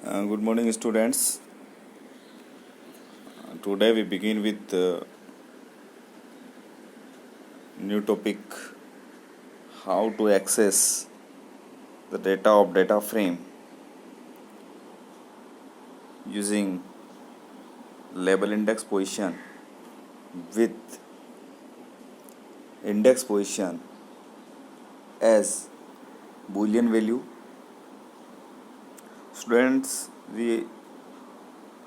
Good morning, students. Today we begin with new topic: how to access the data of data frame using label index position with index position as Boolean value. Students, we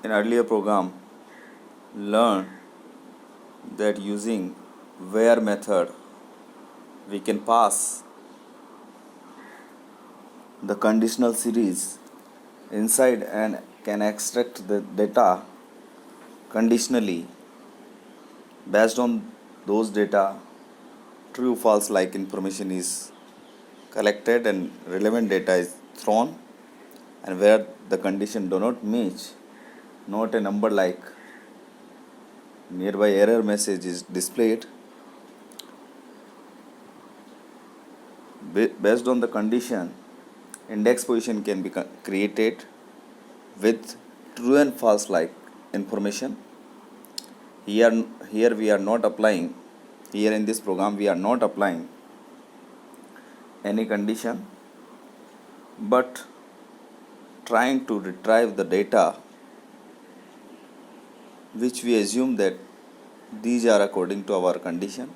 in earlier program learned that using where method we can pass the conditional series inside and can extract the data conditionally based on those data. True false like information is collected and relevant data is thrown, and where the condition do not match, not a number like nearby error message is displayed. Based on the condition, index position can be created with true and false like information. Here we are not applying, here in this program we are not applying any condition, but trying to retrieve the data which we assume that these are according to our condition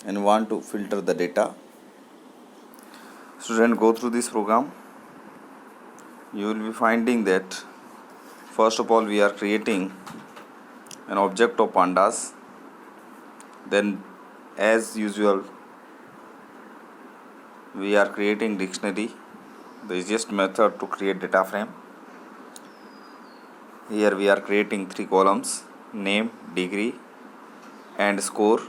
and want to filter the data. Student, go through this program. You will be finding that first of all we are creating an object of pandas. Then as usual we are creating dictionary, the easiest method to create data frame. Here we are creating 3 columns: name, degree and score,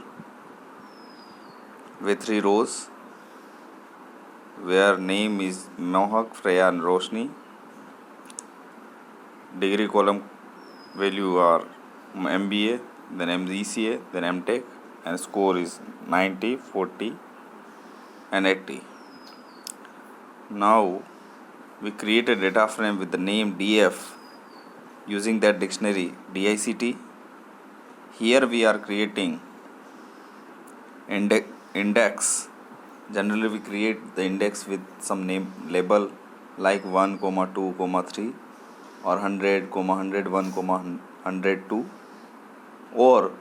with 3 rows where name is Mohak, Freya and Roshni. Degree column value are MBA, then MCA, then MTech, and score is 90, 40 and 80. Now we create a data frame with the name DF using that dictionary DICT. Here we are creating index. Generally we create the index with some name label like 1, 2, 3 or 100, 101, 102 or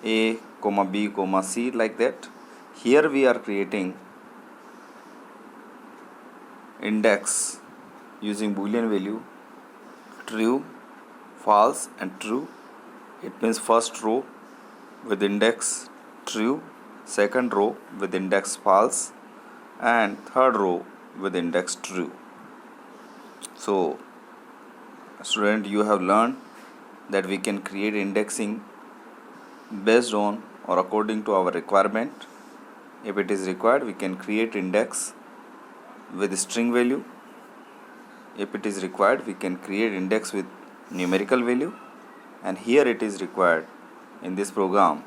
A, B, C, like that. Here we are creating index using Boolean value true, false and true. It means first row with index true, second row with index false and third row with index true. So student, you have learned that we can create indexing based on or according to our requirement. If it is required, we can create index with string value. If it is required, we can create index with numerical value, and here it is required in this program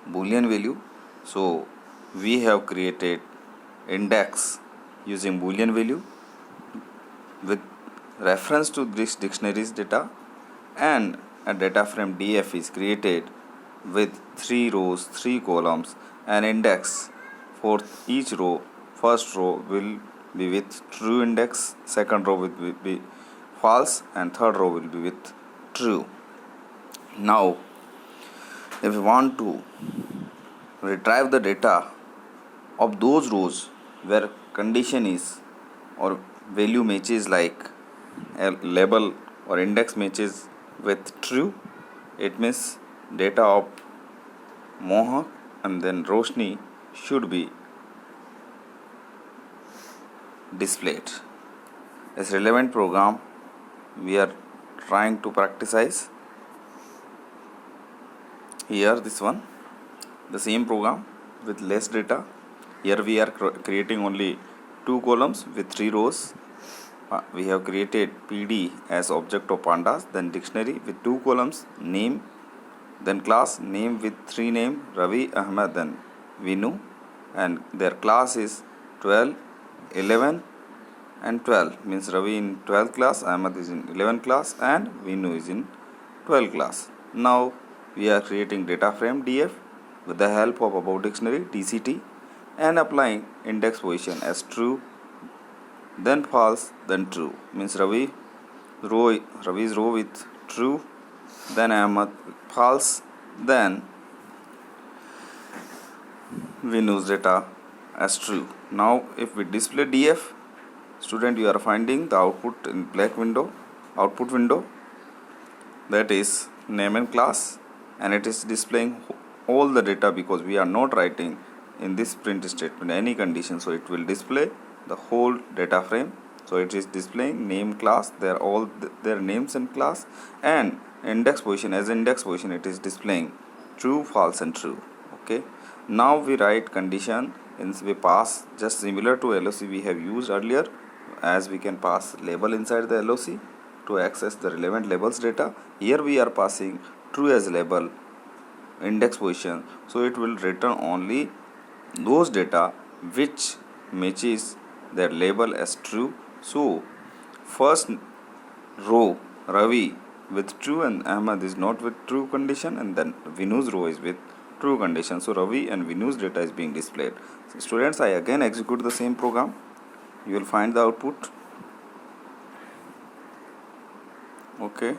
Boolean value. So we have created index using Boolean value with reference to this dictionary's data, and a data frame DF is created with 3 rows, 3 columns, and index for each row. First row will be with true index, second row will be false, and third row will be with true. Now if we want to retrieve the data of those rows where condition is or value matches like a label or index matches with true, it means data of Mohak and then Roshni should be displayed. As relevant program we are trying to practice. Here this one, the same program with less data. Here we are creating only 2 columns with 3 rows. We have created PD as object of pandas, then dictionary with 2 columns, name, then class name with 3 name Ravi, Ahmed, then Vinu, and their class is 12, 11 and 12, means Ravi in 12th class, Ahmad is in 11th class, and Vinu is in 12th class. Now we are creating data frame DF with the help of above dictionary DCT and applying index position as true, then false, then true, means Ravi's row with true, then Ahmad false, then Vinu's data as true. Now if we display DF, student, you are finding the output in black window, output window, that is name and class, and it is displaying all the data because we are not writing in this print statement any condition, so it will display the whole data frame. So it is displaying name, class, they are all their names and class, and index position, as index position it is displaying true, false, and true. Okay, now we write condition in, we pass just similar to LOC we have used earlier, as we can pass label inside the LOC to access the relevant labels data. Here we are passing true as label, index position, so it will return only those data which matches their label as true. So first row Ravi with true and Ahmad is not with true condition, and then Vinu's row is with true condition. So Ravi and Vinu's data is being displayed. So students, I again execute the same program. You will find the output. Okay,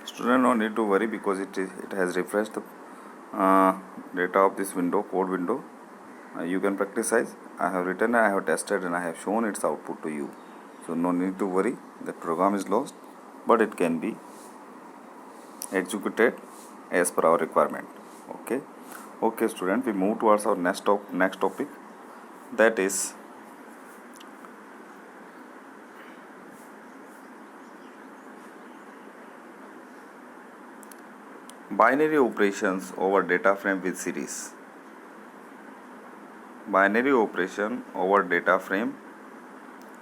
student, no need to worry because it has refreshed the data of this window, code window. You can practice as I have written, I have tested, and I have shown its output to you. So no need to worry, the program is lost, but it can be executed as per our requirement. Okay student, we move towards our next topic, that is binary operations over data frame with series. Binary operation over data frame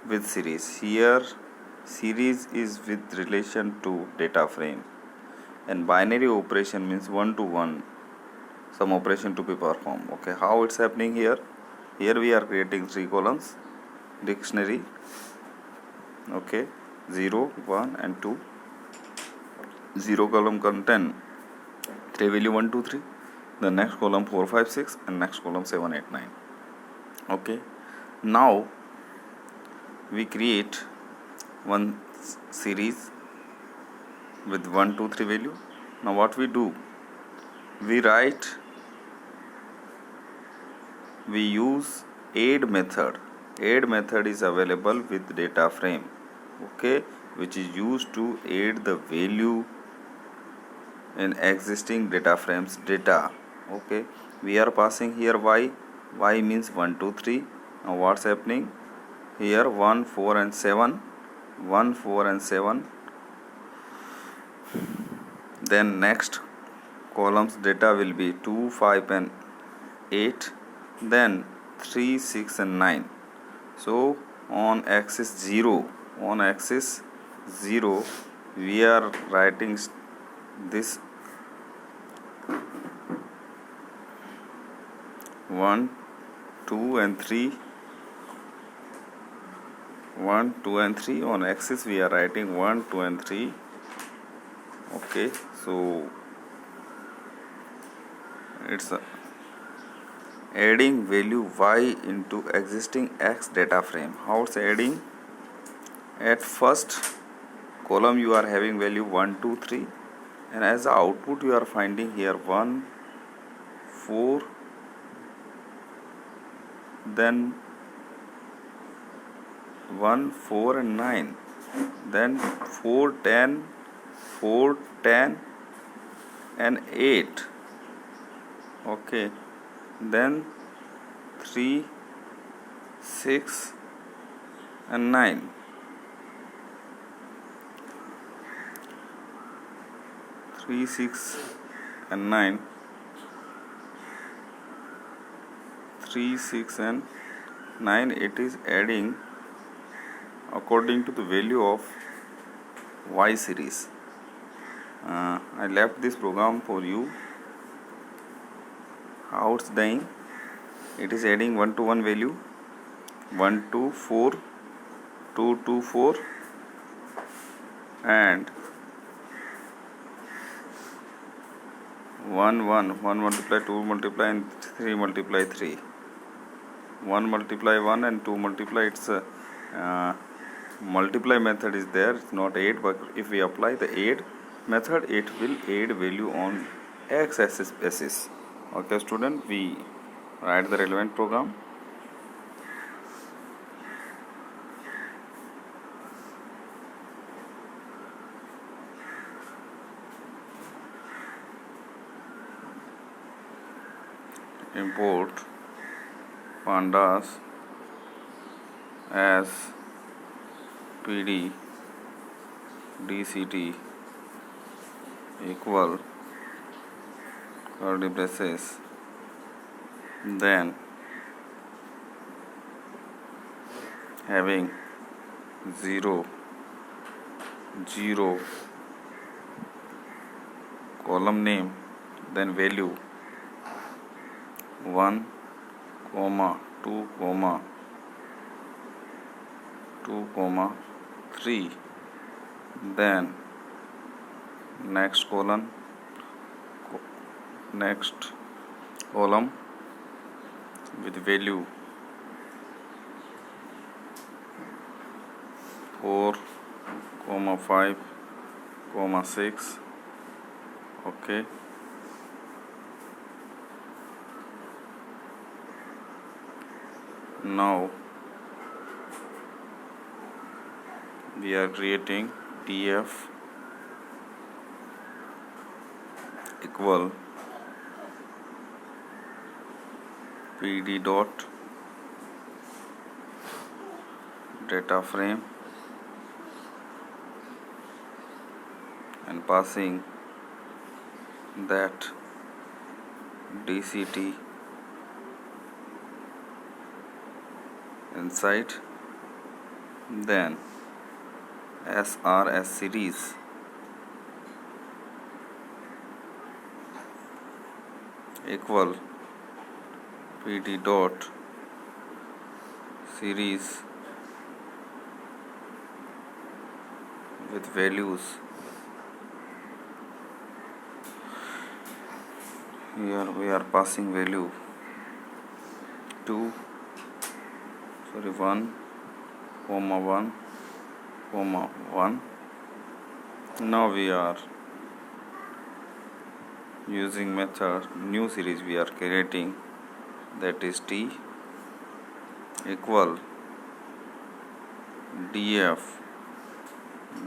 with series. Here series is with relation to data frame, and binary operation means one to one, some operation to be performed. Okay, how it's happening here? Here we are creating 3 columns, dictionary, okay, 0, 1 and 2. 0 column contain 3 value 1, 2, 3. The next column 4, 5, 6, and next column 7, 8, 9. Okay, now we create one series with 1, 2, 3 value. Now what we do? We use add method. Add method is available with data frame, okay, which is used to add the value in existing data frames data. Okay, we are passing here y means 1, 2, 3. Now what's happening here? 1, 4 and 7, 1, 4 and 7. Then next columns data will be 2, 5 and 8, then 3, 6 and 9. So on axis 0, we are writing this 1, 2 and 3. 1, 2 and 3 on axis we are writing 1, 2 and 3. Okay, so it's adding value y into existing x data frame. How it's adding? At first column you are having value 1, 2, 3, and as the output you are finding here 1, 4, then 1, 4 and 9. then 4, 10, 4, 10 and 8. Okay, then 3, 6 and 9. 3, 6 and 9. 3, 6 and 9, it is adding according to the value of Y series. I left this program for you. How it's doing? It is adding 1 to 1 value, 1 to 4, 2 to 4 and 1 multiply 2 multiply and 3 multiply 3. 1 multiply 1 and 2 multiply, it's a multiply method is there, it's not add, but if we apply the add method, it will add value on x-axis basis. Okay student, we write the relevant program. Import pandas as pd dct equal curly braces, then having 0, 0 column name, then value 1, 2, 2, 3, then next column with value 4, 5, 6. Okay, now we are creating df equal pd dot data frame and passing that dct inside, then srs series equal pd dot series with values. Here we are passing value 1, 1, 1. Now we are using method new series we are creating, that is t equal df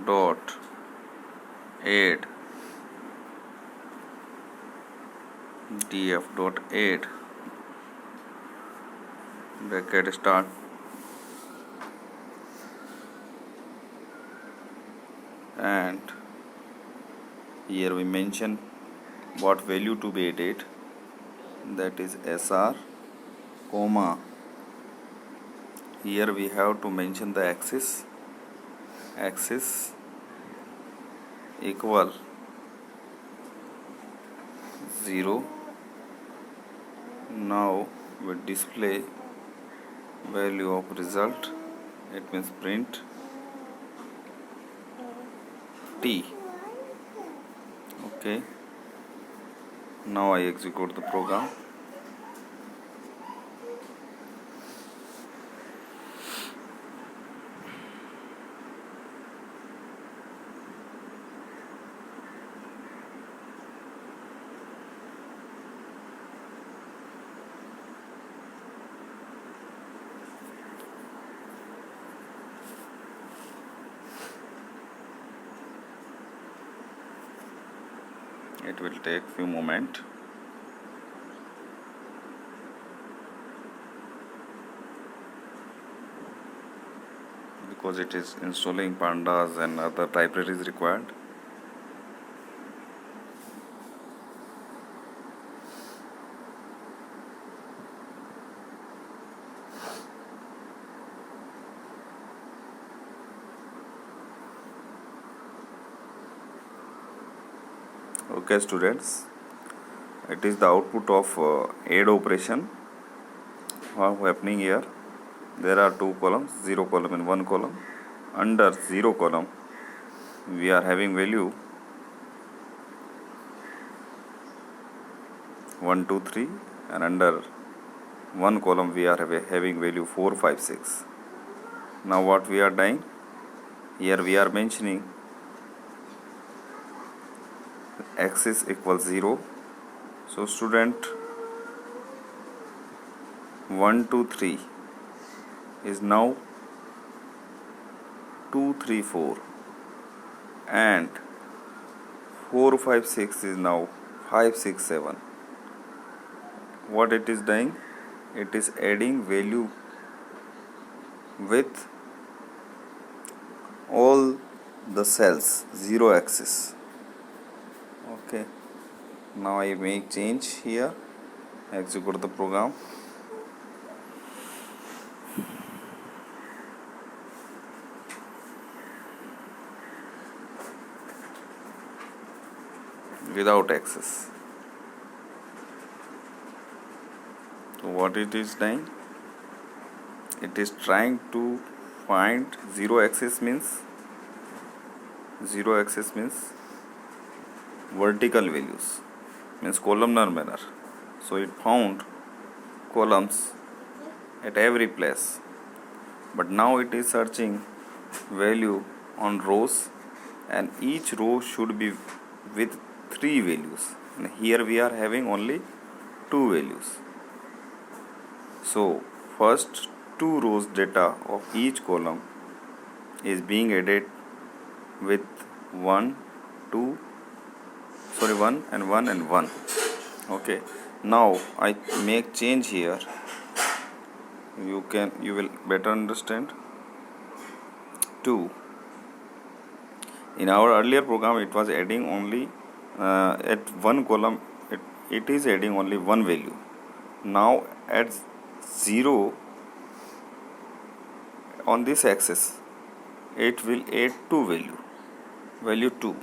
dot add bracket start and here we mention what value to be added, that is sr, comma, here we have to mention the axis equal 0. Now we display value of result, it means print t. Okay, now I execute the program. It will take few moment. Because it is installing pandas and other libraries required. Okay students, it is the output of add operation happening here. There are two columns, 0 column and 1 column. Under 0 column we are having value 1 2 3, and under 1 column we are having value 4 5 6. Now what we are doing here, we are mentioning axis equals 0. So student, 1 2 3 is now 2 3 4, and 4 5 6 is now 5 6 7. What it is doing? It is adding value with all the cells, 0 axis. Okay, now I make change here, execute the program. Without axis. So what it is doing? It is trying to find 0 axis means vertical values, means columnar manner. So it found columns at every place, but now it is searching value on rows, and each row should be with 3 values, and here we are having only 2 values. So first 2 rows data of each column is being added with 1 and 1 and 1. Okay, now I make change here, you will better understand. 2, in our earlier program it was adding only at one column it is adding only one value. Now at 0 on this axis it will add 2 value 2.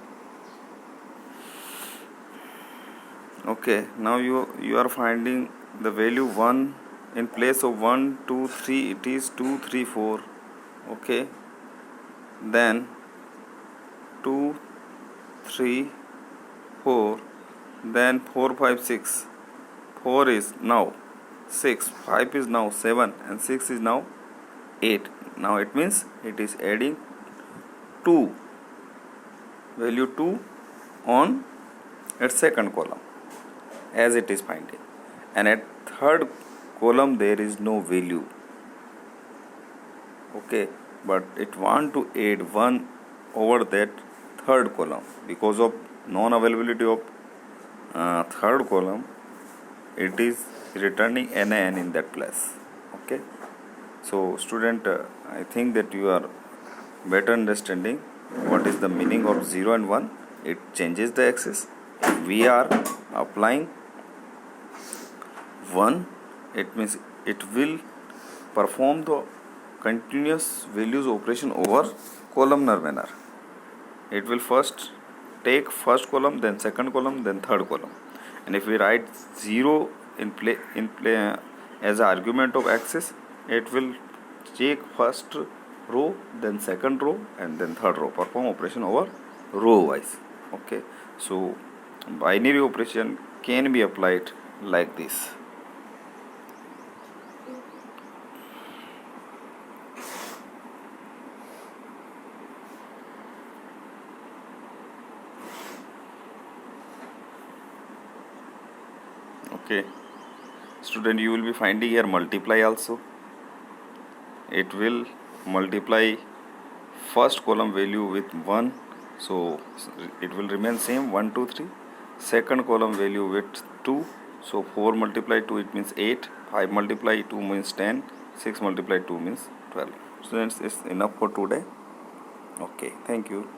Okay, now you are finding the value 1 in place of 1 2 3, it is 2 3 4. Okay, then 2 3 4, then 4 5 6. 4 is now 6, 5 is now 7, and 6 is now 8. Now it means it is adding 2 value 2 on its second column as it is finding, and at third column there is no value. Okay, but it want to add 1 over that third column. Because of non availability of third column, it is returning NaN in that place. Okay, so student, I think that you are better understanding what is the meaning of 0 and 1. It changes the axis. If we are applying 1, it means it will perform the continuous values operation over columnar manner. It will first take first column, then second column, then third column. And if we write 0 in play as an argument of axis, it will take first row, then second row, and then third row, perform operation over row wise. Okay, so binary operation can be applied like this. Okay, student, you will be finding here multiply also. It will multiply first column value with 1, so it will remain same 1 2 3, second column value with 2. So 4 multiply 2 it means 8, 5 multiply 2 means 10, 6 multiply 2 means 12. Students, it's enough for today. Okay, thank you.